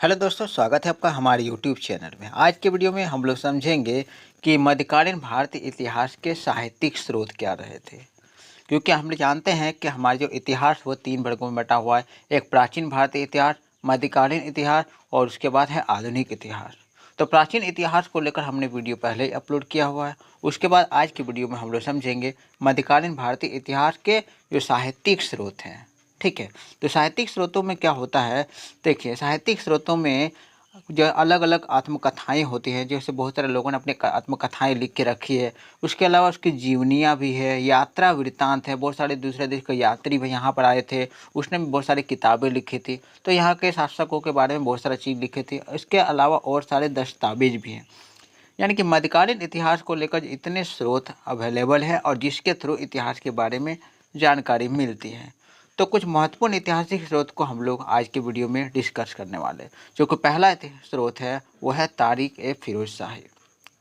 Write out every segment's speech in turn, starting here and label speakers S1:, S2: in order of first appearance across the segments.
S1: Hello दोस्तों, स्वागत है आपका हमारे यूट्यूब चैनल में। आज के वीडियो में हम लोग समझेंगे कि मध्यकालीन भारतीय इतिहास के साहित्यिक स्रोत क्या रहे थे। क्योंकि हम लोग जानते हैं कि हमारे जो इतिहास वो तीन वर्गों में बटा हुआ है। एक प्राचीन भारतीय इतिहास, मध्यकालीन इतिहास और उसके बाद है आधुनिक इतिहास। तो प्राचीन इतिहास को लेकर हमने वीडियो पहले ही अपलोड किया हुआ है। उसके बाद आज की वीडियो में हम लोग समझेंगे मध्यकालीन भारतीय इतिहास के जो साहित्यिक स्रोत हैं। ठीक है, तो साहित्यिक स्रोतों में क्या होता है। देखिए, साहित्यिक स्रोतों में जो अलग अलग आत्मकथाएं होती हैं, जैसे बहुत सारे लोगों ने अपने आत्मकथाएं लिख के रखी है। उसके अलावा उसकी जीवनियाँ भी है, यात्रा वृत्तांत है। बहुत सारे दूसरे देश के यात्री भी यहाँ पर आए थे, उसने भी बहुत सारी किताबें लिखी थी। तो यहाँ के शासकों के बारे में बहुत सारी चीज़ लिखी थी। इसके अलावा और सारे दस्तावेज भी हैं। यानी कि मध्यकालीन इतिहास को लेकर इतने स्रोत अवेलेबल है और जिसके थ्रू इतिहास के बारे में जानकारी मिलती है। तो कुछ महत्वपूर्ण ऐतिहासिक स्रोत को हम लोग आज के वीडियो में डिस्कस करने वाले हैं। जो कि पहला स्रोत है वो है तारिक ए फिरोज शाही।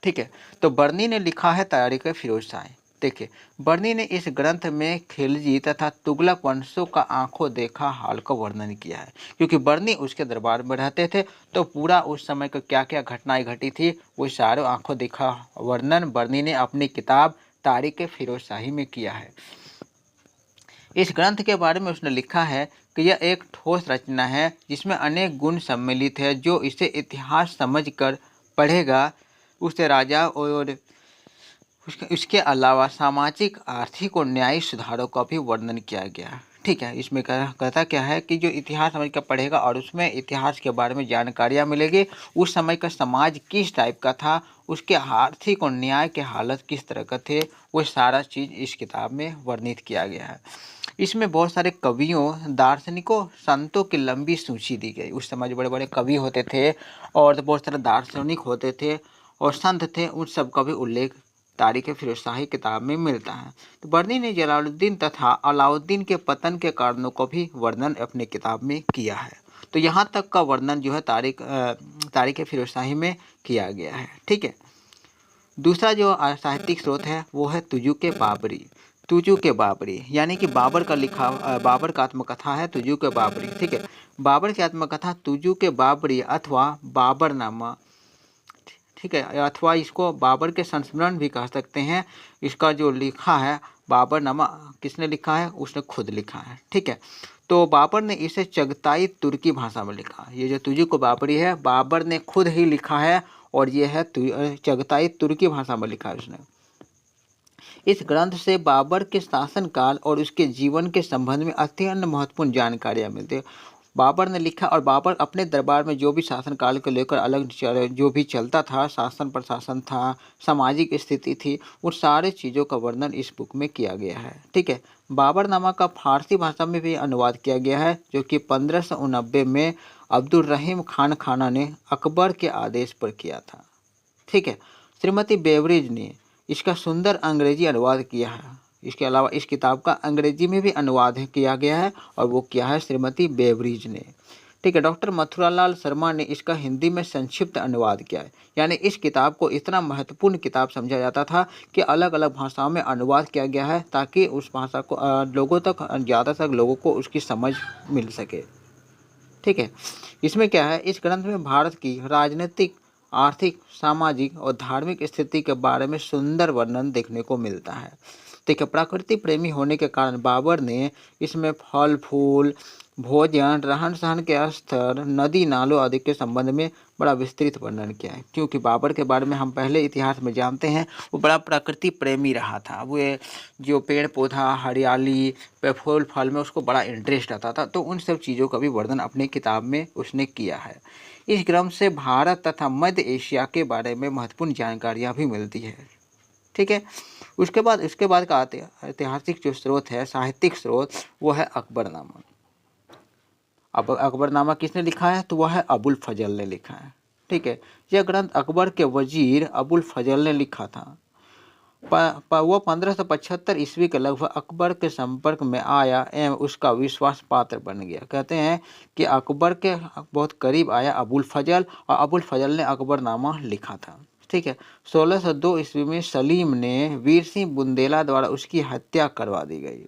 S1: ठीक है, तो बर्नी ने लिखा है तारिक ए फिरोज शाही। देखिए, बर्नी ने इस ग्रंथ में खिलजी तथा तुगलक वंशों का आंखों देखा हाल का वर्णन किया है। क्योंकि बर्नी उसके दरबार में रहते थे, तो पूरा उस समय को क्या क्या घटनाएं घटी थी वो सारे आंखों देखा वर्णन बर्नी ने अपनी किताब तारिक ए फिरोज शाही में किया है। इस ग्रंथ के बारे में उसने लिखा है कि यह एक ठोस रचना है जिसमें अनेक गुण सम्मिलित है। जो इसे इतिहास समझकर पढ़ेगा उसे राजा और उसके अलावा सामाजिक, आर्थिक और न्यायिक सुधारों का भी वर्णन किया गया है। ठीक है, इसमें कहता क्या है कि जो इतिहास समझ कर पढ़ेगा और उसमें इतिहास के बारे में जानकारियाँ मिलेगी, उस समय का समाज किस टाइप का था, उसके आर्थिक और न्याय के हालत किस तरह का थे, वो सारा चीज़ इस किताब में वर्णित किया गया है। इसमें बहुत सारे कवियों, दार्शनिकों, संतों की लंबी सूची दी गई। उस समय जो बड़े बड़े कवि होते थे और बहुत सारे दार्शनिक होते थे और संत थे, उन सब का भी उल्लेख तारीख फिरोज शाही किताब में मिलता है। तो बर्नी ने जलालुद्दीन तथा अलाउद्दीन के पतन के कारणों को भी वर्णन अपनी किताब में किया है। तो यहाँ तक का वर्णन जो है तारीख फिरोज शाही में किया गया है। ठीक है, दूसरा जो साहित्यिक स्रोत है वो है तुजु के बाबरी। तुजु के बाबरी यानी कि बाबर का लिखा बाबर का आत्मकथा है तुजु के बाबरी। ठीक है, बाबर की आत्मकथा तुजु के बाबरी अथवा बाबरनामा। ठीक है, अथवा इसको बाबर के संस्मरण भी कह सकते हैं। इसका जो लिखा है बाबरनामा, किसने लिखा है? उसने खुद लिखा है। ठीक है, तो बाबर ने इसे चगताई तुर्की भाषा में लिखा। ये जो तुजु को बाबरी है, बाबर ने खुद ही लिखा है और ये है चगताई तुर्की भाषा में लिखा है उसने। इस ग्रंथ से बाबर के शासनकाल और उसके जीवन के संबंध में अत्यंत महत्वपूर्ण जानकारियाँ मिलती है। बाबर ने लिखा और बाबर अपने दरबार में जो भी शासनकाल को लेकर अलग जो भी चलता था, शासन प्रशासन था, सामाजिक स्थिति थी, उन सारे चीज़ों का वर्णन इस बुक में किया गया है। ठीक है, बाबरनामा का फारसी भाषा में भी अनुवाद किया गया है, जो कि 1589 में अब्दुल रहीम खान खाना ने अकबर के आदेश पर किया था। ठीक है, श्रीमती बेवरेज ने इसका सुंदर अंग्रेजी अनुवाद किया है। इसके अलावा इस किताब का अंग्रेजी में भी अनुवाद किया गया है और वो किया है श्रीमती बेवरेज ने। ठीक है, डॉक्टर मथुरालाल शर्मा ने इसका हिंदी में संक्षिप्त अनुवाद किया है। यानी इस किताब को इतना महत्वपूर्ण किताब समझा जाता था कि अलग अलग भाषाओं में अनुवाद किया गया है, ताकि उस भाषा को लोगों तक, ज़्यादा तक लोगों को उसकी समझ मिल सके। ठीक है, इसमें क्या है, इस ग्रंथ में भारत की राजनीतिक, आर्थिक, सामाजिक और धार्मिक स्थिति के बारे में सुंदर वर्णन देखने को मिलता है। देखिए, प्रकृति प्रेमी होने के कारण बाबर ने इसमें फल फूल, भोजन, रहन सहन के स्तर, नदी नालों आदि के संबंध में बड़ा विस्तृत वर्णन किया है। क्योंकि बाबर के बारे में हम पहले इतिहास में जानते हैं, वो बड़ा प्रकृति प्रेमी रहा था। वो जो पेड़ पौधा, हरियाली, फूल फल में उसको बड़ा इंटरेस्ट आता था। तो उन सब चीज़ों का भी वर्णन अपनी किताब में उसने किया है। इस ग्रंथ से भारत तथा मध्य एशिया के बारे में महत्वपूर्ण जानकारियाँ भी मिलती है। ठीक है, उसके बाद का ऐतिहासिक जो स्रोत है, साहित्यिक स्रोत, वो है अकबरनामा। अब अकबरनामा किसने लिखा है? तो वह है अबुल फजल ने लिखा है। ठीक है, यह ग्रंथ अकबर के वजीर अबुल फजल ने लिखा था। वह 1575 ईस्वी के लगभग अकबर के संपर्क में आया एवं उसका विश्वास पात्र बन गया। कहते हैं कि अकबर के बहुत करीब आया अबुल फजल और अबुल फजल ने अकबरनामा लिखा था। ठीक है, 1602 ईस्वी में सलीम ने वीर सिंह बुंदेला द्वारा उसकी हत्या करवा दी गई।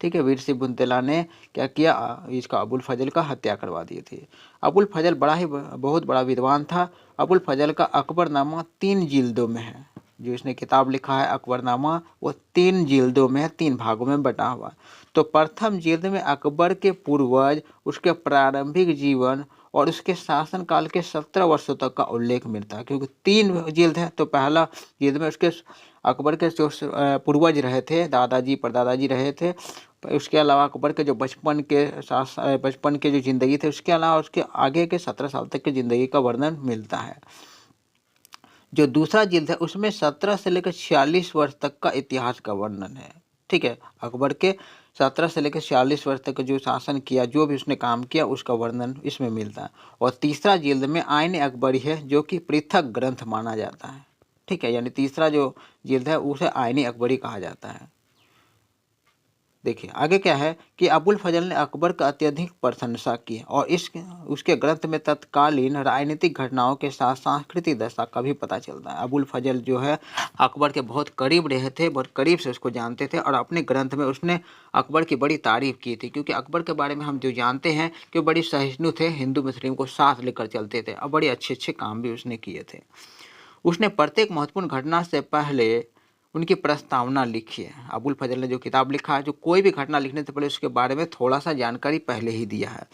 S1: ठीक है, वीर सिंह बुंदेला ने क्या किया, इसका अबुल फजल का हत्या करवा दी थी। अबुल फजल बहुत बड़ा विद्वान था। अबुल फजल का अकबरनामा 3 जिल्दों में है। जो इसने किताब लिखा है अकबरनामा, वो 3 जिल्दों में है, 3 भागों में बटा हुआ। तो प्रथम जिल्द में अकबर के पूर्वज, उसके प्रारंभिक जीवन और उसके शासनकाल के 17 वर्षों तक का उल्लेख मिलता है। क्योंकि 3 जिल्द है, तो पहला जिल्द में उसके अकबर के जो पूर्वज रहे थे, दादाजी परदादाजी रहे थे, उसके अलावा अकबर के जो बचपन के जो ज़िंदगी थे, उसके अलावा उसके आगे के 17 साल तक की ज़िंदगी का वर्णन मिलता है। जो दूसरा जिल्द है उसमें 17 से लेकर 46 वर्ष तक का इतिहास का वर्णन है। ठीक है, अकबर के 17 से लेकर 46 वर्ष तक जो शासन किया, जो भी उसने काम किया, उसका वर्णन इसमें मिलता है। और तीसरा जिल्द में आईन अकबरी है, जो कि पृथक ग्रंथ माना जाता है। ठीक है, यानी तीसरा जो जिल्द है उसे आईन अकबरी कहा जाता है। देखिए आगे क्या है कि अबुल फजल ने अकबर का अत्यधिक प्रशंसा की और उसके ग्रंथ में तत्कालीन राजनीतिक घटनाओं के साथ सांस्कृतिक दशा का भी पता चलता है। अबुल फजल जो है अकबर के बहुत करीब रहे थे, बहुत करीब से उसको जानते थे, और अपने ग्रंथ में उसने अकबर की बड़ी तारीफ की थी। क्योंकि अकबर के बारे में हम जो जानते हैं कि बड़ी सहिष्णु थे, हिंदू मुस्लिम को साथ लेकर चलते थे, और बड़े अच्छे अच्छे काम भी उसने किए थे। उसने प्रत्येक महत्वपूर्ण घटना से पहले उनकी प्रस्तावना लिखी है। अबुल फजल ने जो किताब लिखा है, जो कोई भी घटना लिखने से पहले उसके बारे में थोड़ा सा जानकारी पहले ही दिया है।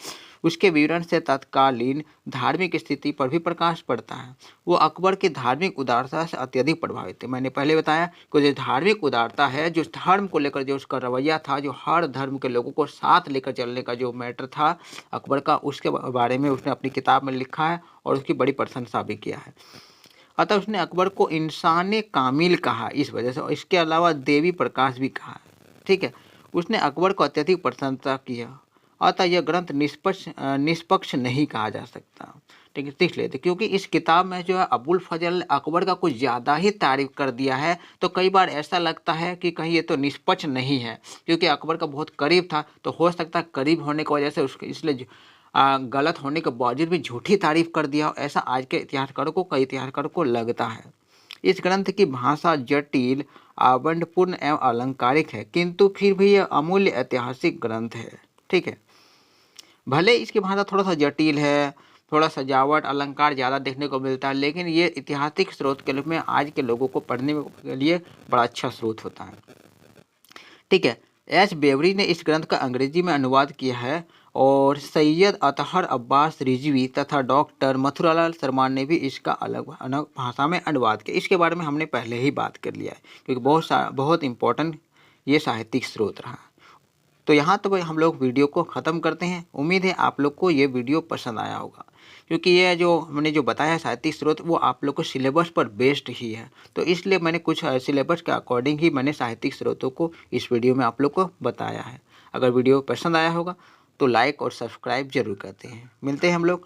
S1: उसके विवरण से तत्कालीन धार्मिक स्थिति पर भी प्रकाश पड़ता है। वो अकबर की धार्मिक उदारता से अत्यधिक प्रभावित थे। मैंने पहले बताया कि जो धार्मिक उदारता है, जो धर्म को लेकर जो उसका रवैया था, जो हर धर्म के लोगों को साथ लेकर चलने का जो मैटर था अकबर का, उसके बारे में उसने अपनी किताब में लिखा है और उसकी बड़ी प्रशंसा भी किया है। अतः उसने अकबर को इंसान कामिल कहा इस वजह से, और इसके अलावा देवी प्रकाश भी कहा। ठीक है, उसने अकबर को अत्यधिक प्रशंसा किया। अतः यह ग्रंथ निष्पक्ष नहीं कहा जा सकता। ठीक है, सीख लेते, क्योंकि इस किताब में जो है अबुल फजल ने अकबर का कुछ ज़्यादा ही तारीफ कर दिया है। तो कई बार ऐसा लगता है कि कहीं ये तो निष्पक्ष नहीं है, क्योंकि अकबर का बहुत करीब था, तो हो सकता है करीब होने की वजह से उसके इसलिए गलत होने के बावजूद भी झूठी तारीफ कर दिया। ऐसा आज के इतिहासकारों को, कई इतिहासकारों को लगता है। इस ग्रंथ की भाषा जटिल, आबंडपूर्ण एवं अलंकारिक है, किंतु फिर भी यह अमूल्य ऐतिहासिक ग्रंथ है। ठीक है, भले इसकी भाषा थोड़ा सा जटिल है, थोड़ा सजावट अलंकार ज़्यादा देखने को मिलता है, लेकिन ये ऐतिहासिक स्रोत के रूप में आज के लोगों को पढ़ने के लिए बड़ा अच्छा स्रोत होता है। ठीक है, एच बेवरी ने इस ग्रंथ का अंग्रेजी में अनुवाद किया है, और सैयद अतहर अब्बास रिजवी तथा डॉक्टर मथुरालाल शर्मा ने भी इसका अलग अलग भाषा में अनुवाद किया। इसके बारे में हमने पहले ही बात कर लिया है, क्योंकि बहुत इम्पोर्टेंट ये साहित्यिक स्रोत रहा। तो यहाँ तो भाई हम लोग वीडियो को ख़त्म करते हैं। उम्मीद है आप लोग को ये वीडियो पसंद आया होगा, क्योंकि ये जो हमने जो बताया है साहित्यिक स्रोत, वो आप लोग को सिलेबस पर बेस्ड ही है। तो इसलिए मैंने कुछ सिलेबस के अकॉर्डिंग ही मैंने साहित्यिक स्रोतों को इस वीडियो में आप लोग को बताया है। अगर वीडियो पसंद आया होगा तो लाइक और सब्सक्राइब जरूर करते हैं। मिलते हैं हम लोग